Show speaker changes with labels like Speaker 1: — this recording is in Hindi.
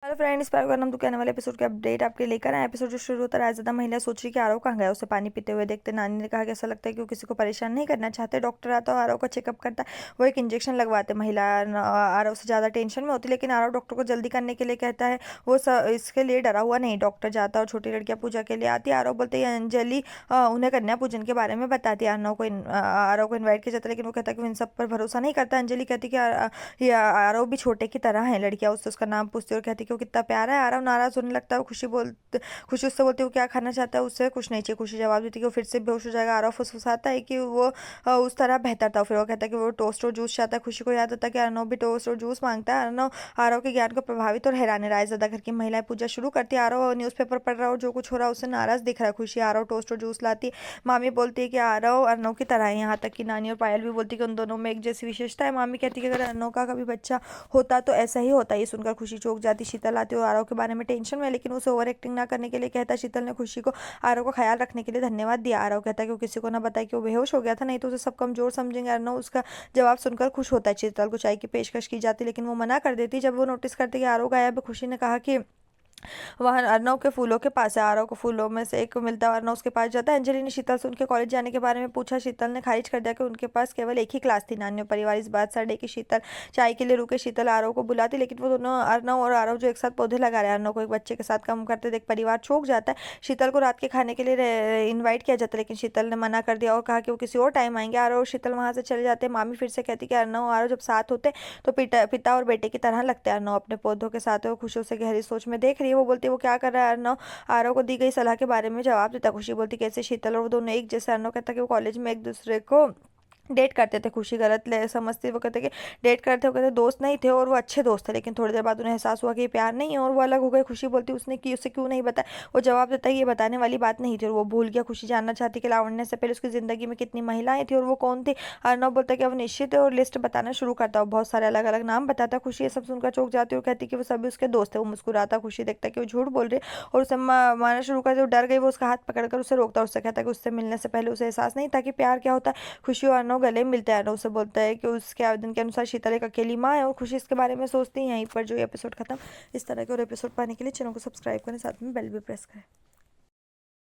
Speaker 1: हेलो फ्रेंड, इस बार का हम तो कहने वाले एपिसोड के अपडेट आपके लेकर आए। एपिसोड जो शुरू होता है, रायज़दा महिला सोच रही कि आरव कहाँ गया। उसे पानी पीते हुए देखते नानी ने कहा कि ऐसा लगता है कि वो किसी को परेशान नहीं करना चाहते। डॉक्टर आता है, आरव का चेकअप करता है, वो एक इंजेक्शन लगवाते। महिला आरव से ज़्यादा टेंशन में होती, लेकिन आरव डॉक्टर को जल्दी करने के लिए कहता है। वो इसके लिए डरा हुआ नहीं। डॉक्टर जाता है और छोटी लड़कियाँ पूजा के लिए आती है। आरव बोलते हैं अंजलि उन्हें कन्या पूजन के बारे में बताती है। आरव को इन्वाइट किया जाता है, लेकिन वो कहता है कि वो इन सब पर भरोसा नहीं करता। अंजलि कहती है कि ये आरव भी छोटे की तरह है। लड़कियां उससे उसका नाम पूछती है और कहती है कि वो कितना प्यारा है। आरव नाराज होने लगता है। वो खुशी उससे बोलती है वो क्या खाना चाहता है। उससे कुछ नहीं चाहिए। खुशी जवाब देती है कि वो फिर से बेहोश हो जाएगा। आरव फुसफुसाता है कि वो उस तरह बेहतर था। फिर वो कहता है कि वो टोस्ट और जूस चाहता है। खुशी को याद आता है कि अर्नव भी टोस्ट और जूस मांगता है। अर्नव आरव के ज्ञान को प्रभावित और हैरान है। रायज़दा घर की महिलाएं पूजा शुरू करती है। आरव न्यूज़पेपर पढ़ रहा है और जो कुछ हो रहा है उससे नाराज दिख रहा है। खुशी आरव टोस्ट और जूस लाती है। मामी बोलती है कि आरव अर्नव की तरह है। यहाँ तक कि नानी और पायल भी बोलती है कि उन दोनों में एक जैसी विशेषता है। मामी कहती है कि अगर अर्नव का कभी बच्चा होता तो ऐसा ही होता। ये सुनकर खुशी चौंक जाती। शीतल आती है और आरव के बारे में टेंशन में, लेकिन उसे ओवर एक्टिंग ना करने के लिए कहता है। शीतल ने खुशी को आरव का ख्याल रखने के लिए धन्यवाद दिया। आरव कहता है कि वो किसी को ना बताए कि वो बेहोश हो गया था, नहीं तो उसे सब कमजोर समझेंगे। अर्नव उसका जवाब सुनकर खुश होता है। शीतल को चाय की पेशकश की जाती, लेकिन वो मना कर देती। जब वो नोटिस करते कि आरव गायब है, खुशी ने कहा कि वह अर्नव के फूलों के पास है। आरव को फूलों में से एक मिलता है। अर्नव उसके पास जाता है। अंजलि ने शीतल से उनके कॉलेज जाने के बारे में पूछा। शीतल ने खारिज कर दिया कि उनके पास केवल एक ही क्लास थी। नानी और परिवार इस बात से अड़े कि शीतल चाय के लिए रुके। शीतल आरव को बुलाती, लेकिन वो दोनों अर्नव और आरव जो एक साथ पौधे लगा रहे हैं। अर्नव को एक बच्चे के साथ काम करते देख परिवार चौंक जाता है। शीतल को रात के खाने के लिए इन्वाइट किया जाता है, लेकिन शीतल ने मना कर दिया और कहा कि वो किसी और टाइम आएंगे। आरव और शीतल वहां से चले जाते हैं। मामी फिर से कहती कि अर्नव और आरव जब साथ होते तो पिता और बेटे की तरह लगते हैं। अर्नव अपने पौधों के साथ है और खुशी उसे गहरी सोच में देख रही है। वो बोलती है वो क्या कर रहा है। अर्नव आरव को दी गई सलाह के बारे में जवाब देता। खुशी बोलती कैसे। शीतल और वो दोनों एक जैसे। अर्नव कहता कि वो कॉलेज में एक दूसरे को डेट करते थे। खुशी गलत ले समझती। वो कहते कि डेट करते वो कहते दोस्त नहीं थे और वो अच्छे दोस्त थे, लेकिन थोड़ी देर बाद उन्हें एहसास हुआ कि ये प्यार नहीं है और वो अलग हो गए। खुशी बोलती उसने की उसे क्यों नहीं बताया। वो जवाब देता है ये बताने वाली बात नहीं थी और वो भूल गया। खुशी जानना चाहती कि लावण्य से पहले उसकी जिंदगी में कितनी महिलाएं थी और वो कौन थी। अर्नव बोलता है कि अब निश्चित है और लिस्ट बताना शुरू करता है। बहुत सारे अलग अलग नाम बताता है। खुशी ये सब सुनकर चौंक जाती है और कहती कि वो सभी उसके दोस्त है। वो मुस्कुराता। खुशी देखता है कि वो झूठ बोल रही है और उसे मारना शुरू कर। वो डर गई। वो उसका हाथ पकड़कर उसे रोकता है। उससे कहता है कि उससे मिलने से पहले उसे एहसास नहीं था कि प्यार क्या होता है। खुशी और अर्नव गले मिलते हैं। अर्नव से बोलता है कि उसके आवेदन के अनुसार शीतल एक अकेली माँ है और खुशी इसके बारे में सोचती है। यहीं पर जो एपिसोड खत्म। इस तरह के और एपिसोड पाने के लिए चैनल को सब्सक्राइब करें, साथ में बेल भी प्रेस करें।